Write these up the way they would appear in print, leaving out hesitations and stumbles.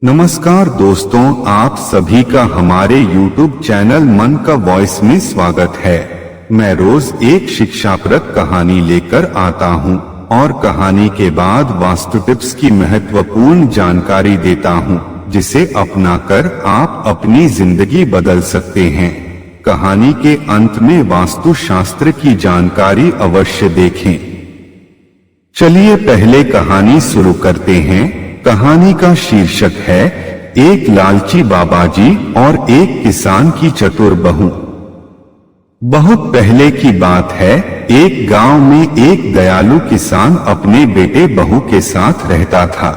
नमस्कार दोस्तों, आप सभी का हमारे YouTube चैनल मन का वॉइस में स्वागत है। मैं रोज एक शिक्षाप्रद कहानी लेकर आता हूं और कहानी के बाद वास्तु टिप्स की महत्वपूर्ण जानकारी देता हूं, जिसे अपनाकर आप अपनी जिंदगी बदल सकते हैं। कहानी के अंत में वास्तु शास्त्र की जानकारी अवश्य देखें। चलिए पहले कहानी शुरू करते हैं। कहानी का शीर्षक है एक लालची बाबाजी और एक किसान की चतुर बहू। बहुत पहले की बात है, एक गांव में एक दयालु किसान अपने बेटे बहू के साथ रहता था।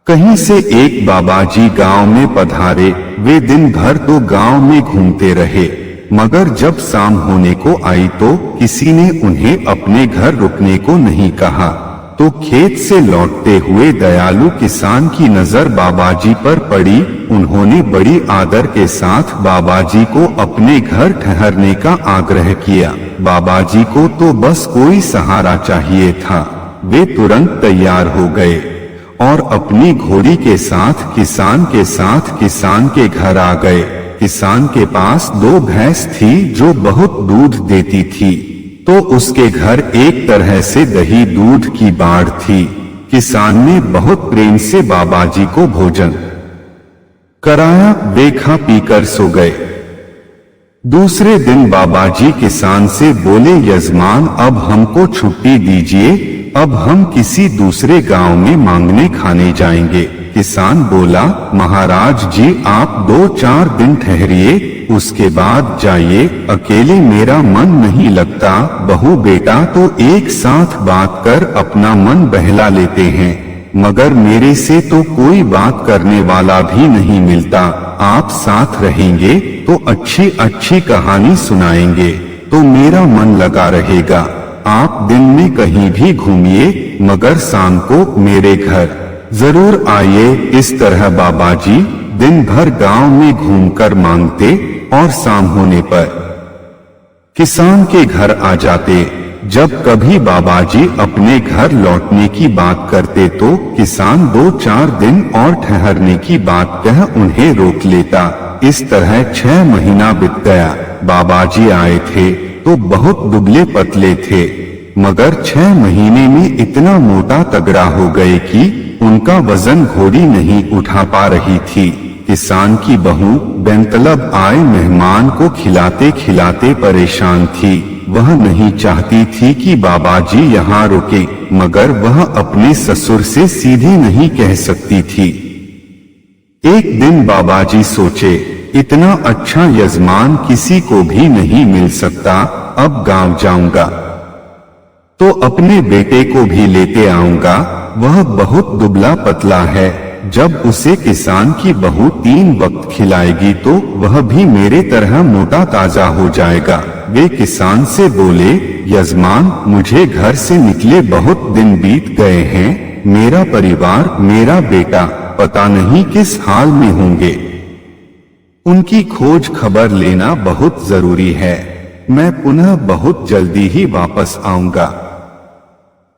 कहीं से एक बाबाजी गांव में पधारे। वे दिन भर तो गांव में घूमते रहे, मगर जब शाम होने को आई तो किसी ने उन्हें अपने घर रुकने को नहीं कहा। तो खेत से लौटते हुए दयालु किसान की नजर बाबाजी पर पड़ी। उन्होंने बड़ी आदर के साथ बाबाजी को अपने घर ठहरने का आग्रह किया। बाबाजी को तो बस कोई सहारा चाहिए था। वे तुरंत तैयार हो गए और अपनी घोड़ी के साथ किसान के घर आ गए। किसान के पास 2 भैंस थी जो बहुत दूध देती थी, तो उसके घर एक तरह से दही दूध की बाढ़ थी। किसान ने बहुत प्रेम से बाबाजी को भोजन कराया। वे खा पीकर सो गए। दूसरे दिन बाबाजी किसान से बोले, यजमान, अब हमको छुट्टी दीजिए, अब हम किसी दूसरे गांव में मांगने खाने जाएंगे। किसान बोला, महाराज जी, आप 2-4 दिन ठहरिए, उसके बाद जाइए। अकेले मेरा मन नहीं लगता। बहू बेटा तो एक साथ बात कर अपना मन बहला लेते हैं, मगर मेरे से तो कोई बात करने वाला भी नहीं मिलता। आप साथ रहेंगे तो अच्छी अच्छी कहानी सुनाएंगे तो मेरा मन लगा रहेगा। आप दिन में कहीं भी घूमिए, मगर शाम को मेरे घर जरूर आइए। इस तरह बाबाजी दिन भर गांव में घूमकर मांगते और शाम होने पर किसान के घर आ जाते। जब कभी बाबाजी अपने घर लौटने की बात करते तो किसान 2-4 दिन और ठहरने की बात कह उन्हें रोक लेता। इस तरह 6 महीना बीत गया। बाबाजी आए थे तो बहुत दुबले पतले थे, मगर 6 महीने में इतना मोटा तगड़ा हो गए कि उनका वजन घोड़ी नहीं उठा पा रही थी। किसान की बहू बेंतलब आए मेहमान को खिलाते खिलाते परेशान थी। वह नहीं चाहती थी कि बाबाजी यहाँ रुके, मगर वह अपने ससुर से सीधे नहीं कह सकती थी। एक दिन बाबाजी सोचे, इतना अच्छा यजमान किसी को भी नहीं मिल सकता। अब गांव जाऊंगा तो अपने बेटे को भी लेते आऊंगा। वह बहुत दुबला पतला है। जब उसे किसान की बहू 3 वक्त खिलाएगी तो वह भी मेरे तरह मोटा ताजा हो जाएगा। वे किसान से बोले, यजमान, मुझे घर से निकले बहुत दिन बीत गए हैं। मेरा परिवार, मेरा बेटा पता नहीं किस हाल में होंगे। उनकी खोज खबर लेना बहुत जरूरी है। मैं पुनः बहुत जल्दी ही वापस आऊंगा।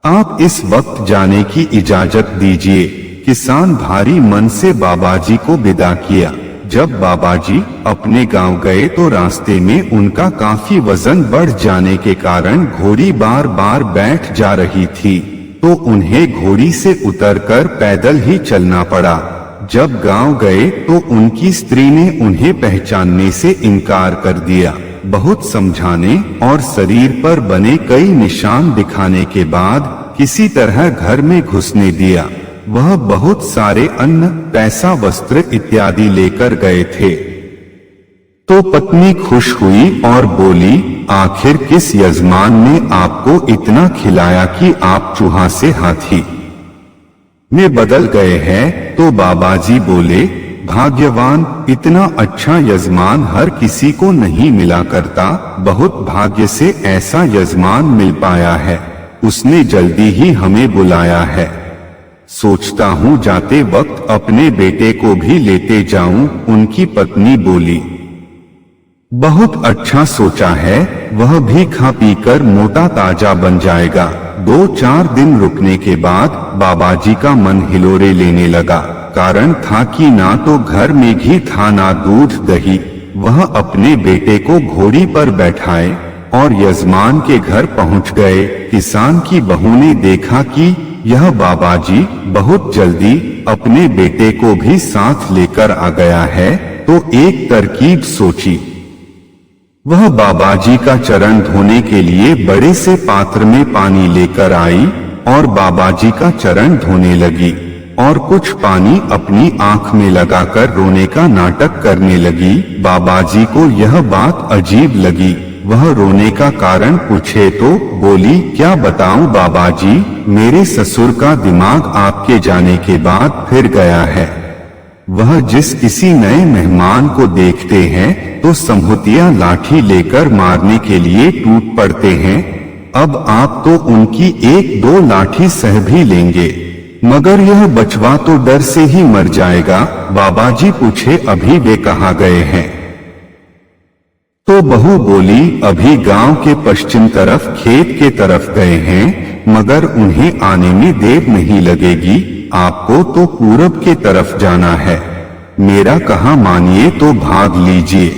आप इस वक्त जाने की इजाजत दीजिए। किसान भारी मन से बाबाजी को विदा किया। जब बाबाजी अपने गांव गए तो रास्ते में उनका काफी वजन बढ़ जाने के कारण घोड़ी बार बार बैठ जा रही थी, तो उन्हें घोड़ी से उतरकर पैदल ही चलना पड़ा। जब गांव गए तो उनकी स्त्री ने उन्हें पहचानने से इनकार कर दिया। बहुत समझाने और शरीर पर बने कई निशान दिखाने के बाद किसी तरह घर में घुसने दिया। वह बहुत सारे अन्न, पैसा, वस्त्र इत्यादि लेकर गए थे। तो पत्नी खुश हुई और बोली, आखिर किस यजमान ने आपको इतना खिलाया कि आप चूहा से हाथी में बदल गए हैं? तो बाबाजी बोले, भाग्यवान, इतना अच्छा यजमान हर किसी को नहीं मिला करता। बहुत भाग्य से ऐसा यजमान मिल पाया है। उसने जल्दी ही हमें बुलाया है। सोचता हूँ जाते वक्त अपने बेटे को भी लेते जाऊं। उनकी पत्नी बोली, बहुत अच्छा सोचा है, वह भी खा पीकर मोटा ताजा बन जाएगा। 2-4 दिन रुकने के बाद बाबाजी का मन हिलोरे लेने लगा। कारण था कि ना तो घर में घी था ना दूध दही। वह अपने बेटे को घोड़ी पर बैठाए और यजमान के घर पहुंच गए। किसान की बहू ने देखा कि यह बाबाजी बहुत जल्दी अपने बेटे को भी साथ लेकर आ गया है, तो एक तरकीब सोची। वह बाबाजी का चरण धोने के लिए बड़े से पात्र में पानी लेकर आई और बाबाजी का चरण धोने लगी और कुछ पानी अपनी आंख में लगाकर रोने का नाटक करने लगी। बाबाजी को यह बात अजीब लगी। वह रोने का कारण पूछे तो बोली, क्या बताऊं बाबाजी, मेरे ससुर का दिमाग आपके जाने के बाद फिर गया है। वह जिस किसी नए मेहमान को देखते हैं तो समहुतिया लाठी लेकर मारने के लिए टूट पड़ते हैं। अब आप तो उनकी एक दो लाठी सह भी लेंगे, मगर यह बचवा तो डर से ही मर जाएगा। बाबाजी पूछे, अभी वे कहाँ गए हैं? तो बहू बोली, अभी गांव के पश्चिम तरफ खेत के तरफ गए हैं, मगर उन्हें आने में देर नहीं लगेगी। आपको तो पूरब के तरफ जाना है, मेरा कहा मानिए तो भाग लीजिए।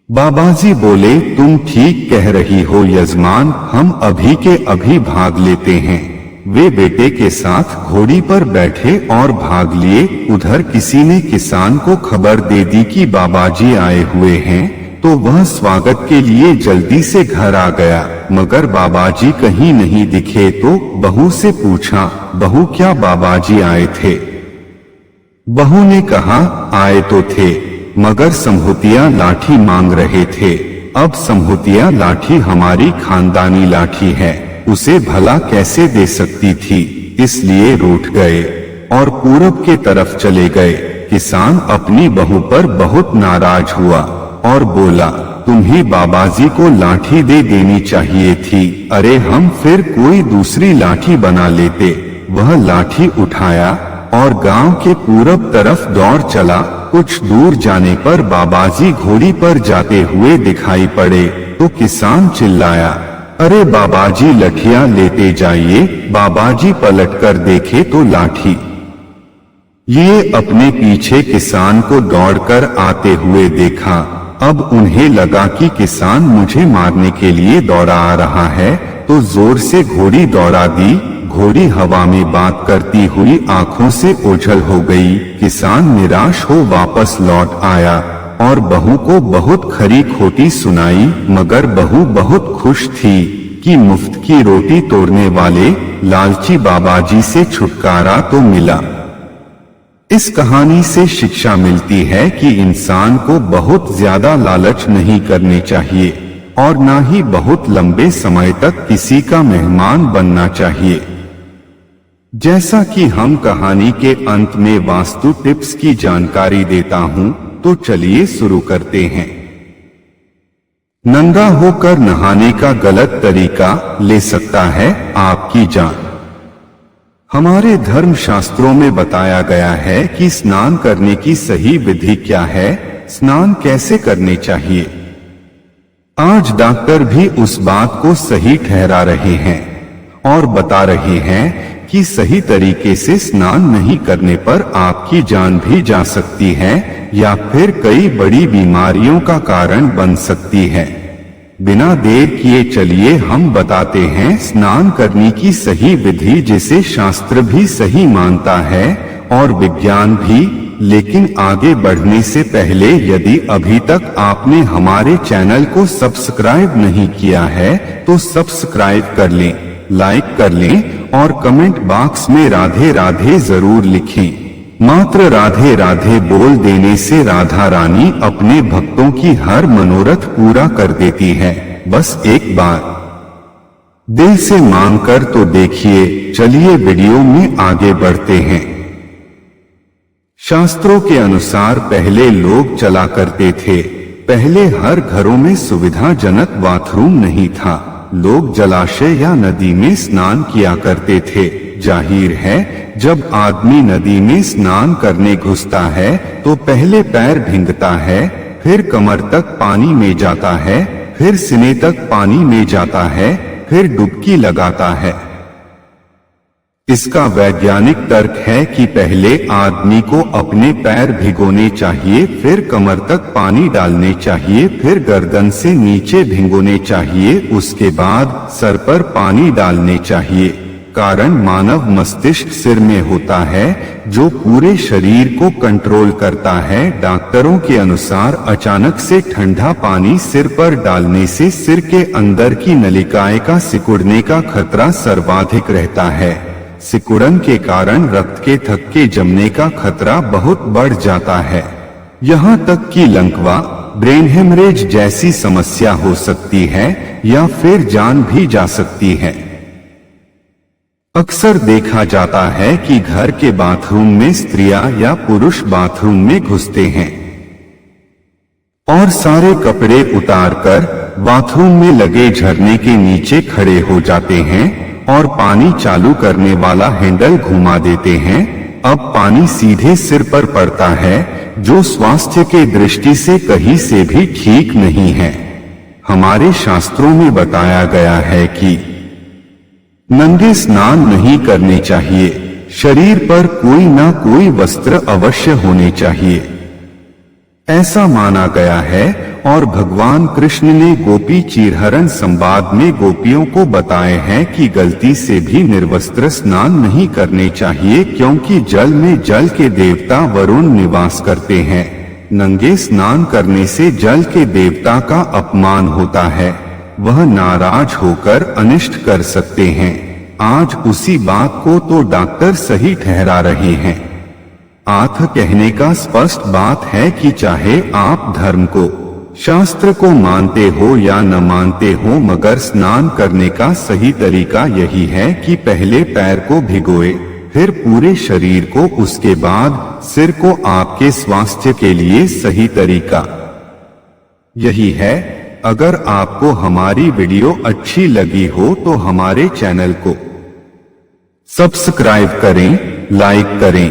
बाबाजी बोले, तुम ठीक कह रही हो यजमान, हम अभी के अभी भाग लेते हैं। वे बेटे के साथ घोड़ी पर बैठे और भाग लिए। उधर किसी ने किसान को खबर दे दी कि बाबाजी आए हुए हैं, तो वह स्वागत के लिए जल्दी से घर आ गया, मगर बाबाजी कहीं नहीं दिखे। तो बहू से पूछा, बहू क्या बाबाजी आए थे? बहू ने कहा, आए तो थे, मगर समहुतिया लाठी मांग रहे थे। अब समहुतिया लाठी हमारी खानदानी लाठी है, उसे भला कैसे दे सकती थी, इसलिए रूठ गए और पूरब के तरफ चले गए। किसान अपनी बहू पर बहुत नाराज हुआ और बोला, तुम्हें बाबाजी को लाठी दे देनी चाहिए थी। अरे हम फिर कोई दूसरी लाठी बना लेते। वह लाठी उठाया और गांव के पूरब तरफ दौड़ चला। कुछ दूर जाने पर बाबाजी घोड़ी पर जाते हुए दिखाई पड़े तो किसान चिल्लाया, अरे बाबाजी लठियां लेते जाइए। बाबाजी पलटकर देखे तो लाठी। ये अपने पीछे किसान को दौड़कर आते हुए देखा। अब उन्हें लगा कि किसान मुझे मारने के लिए दौड़ा आ रहा है, तो जोर से घोड़ी दौड़ा दी। घोड़ी हवा में बात करती हुई आंखों से ओझल हो गई। किसान निराश हो वापस लौट आया और बहू को बहुत खरी खोटी सुनाई, मगर बहू बहुत खुश थी कि मुफ्त की रोटी तोड़ने वाले लालची बाबाजी से छुटकारा तो मिला। इस कहानी से शिक्षा मिलती है कि इंसान को बहुत ज्यादा लालच नहीं करनी चाहिए और ना ही बहुत लंबे समय तक किसी का मेहमान बनना चाहिए। जैसा कि हम कहानी के अंत में वास्तु टिप्स की जानकारी देता हूं, तो चलिए शुरू करते हैं। नंगा होकर नहाने का गलत तरीका ले सकता है आपकी जान। हमारे धर्म शास्त्रों में बताया गया है कि स्नान करने की सही विधि क्या है, स्नान कैसे करने चाहिए। आज डॉक्टर भी उस बात को सही ठहरा रहे हैं और बता रहे हैं कि सही तरीके से स्नान नहीं करने पर आपकी जान भी जा सकती है या फिर कई बड़ी बीमारियों का कारण बन सकती है। बिना देर किए चलिए हम बताते हैं स्नान करने की सही विधि, जिसे शास्त्र भी सही मानता है और विज्ञान भी। लेकिन आगे बढ़ने से पहले यदि अभी तक आपने हमारे चैनल को सब्सक्राइब नहीं किया है तो सब्सक्राइब कर लें, लाइक कर लें और कमेंट बॉक्स में राधे राधे जरूर लिखें। मात्र राधे राधे बोल देने से राधा रानी अपने भक्तों की हर मनोरथ पूरा कर देती है। बस एक बार दिल से मांगकर तो देखिए। चलिए वीडियो में आगे बढ़ते हैं। शास्त्रों के अनुसार पहले लोग चला करते थे। पहले हर घरों में सुविधाजनक बाथरूम नहीं था। लोग जलाशय या नदी में स्नान किया करते थे। जाहिर है जब आदमी नदी में स्नान करने घुसता है तो पहले पैर भींगता है, फिर कमर तक पानी में जाता है, फिर सीने तक पानी में जाता है, फिर डुबकी लगाता है। इसका वैज्ञानिक तर्क है कि पहले आदमी को अपने पैर भिगोने चाहिए, फिर कमर तक पानी डालने चाहिए, फिर गर्दन से नीचे भिगोने चाहिए, उसके बाद सर पर पानी डालने चाहिए। कारण मानव मस्तिष्क सिर में होता है जो पूरे शरीर को कंट्रोल करता है। डॉक्टरों के अनुसार अचानक से ठंडा पानी सिर पर डालने से सिर के अंदर की नलिकाएं का सिकुड़ने का खतरा सर्वाधिक रहता है। सिकुड़न के कारण रक्त के थक्के जमने का खतरा बहुत बढ़ जाता है। यहाँ तक कि लंकवा, ब्रेन हेमरेज जैसी समस्या हो सकती है या फिर जान भी जा सकती है। अक्सर देखा जाता है कि घर के बाथरूम में स्त्रियां या पुरुष बाथरूम में घुसते हैं और सारे कपड़े उतारकर बाथरूम में लगे झरने के नीचे खड़े हो जाते हैं और पानी चालू करने वाला हैंडल घुमा देते हैं। अब पानी सीधे सिर पर पड़ता है, जो स्वास्थ्य के दृष्टि से कहीं से भी ठीक नहीं है। हमारे शास्त्रों में बताया गया है कि नंगे स्नान नहीं करने चाहिए, शरीर पर कोई ना कोई वस्त्र अवश्य होने चाहिए, ऐसा माना गया है। और भगवान कृष्ण ने गोपी चीरहरण संवाद में गोपियों को बताए हैं कि गलती से भी निर्वस्त्र स्नान नहीं करने चाहिए, क्योंकि जल में जल के देवता वरुण निवास करते हैं। नंगे स्नान करने से जल के देवता का अपमान होता है, वह नाराज होकर अनिष्ट कर सकते हैं। आज उसी बात को तो डॉक्टर सही ठहरा रहे हैं। आथ कहने का स्पष्ट बात है कि चाहे आप धर्म को, शास्त्र को मानते हो या न मानते हो, मगर स्नान करने का सही तरीका यही है कि पहले पैर को भिगोए, फिर पूरे शरीर को, उसके बाद सिर को। आपके स्वास्थ्य के लिए सही तरीका यही है। अगर आपको हमारी वीडियो अच्छी लगी हो तो हमारे चैनल को सब्सक्राइब करें, लाइक करें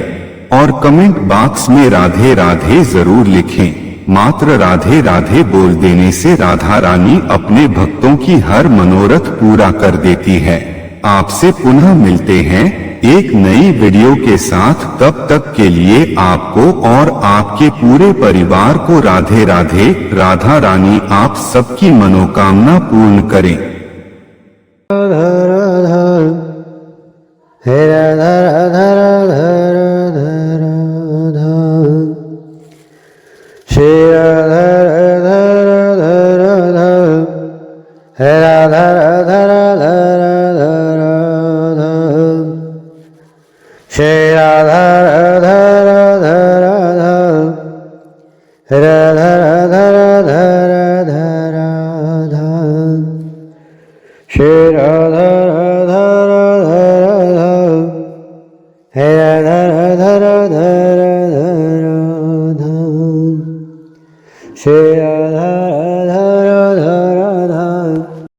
और कमेंट बॉक्स में राधे राधे जरूर लिखें। मात्र राधे राधे बोल देने से राधा रानी अपने भक्तों की हर मनोरथ पूरा कर देती है। आपसे पुनः मिलते हैं एक नई वीडियो के साथ। तब तक के लिए आपको और आपके पूरे परिवार को राधे राधे। राधा रानी आप सबकी मनोकामना पूर्ण करें। हे राधा राधा राधा राधा राधा, श्री राधा राधा राधा राधा, हे राधा राधा राधा राधा राधा, श्री राधा राधा राधा राधा, राधा राधा राधा राधा राधा, श्री राधा राधा राधा राधा, हे राधा राधा राधा राधा राधा, श्री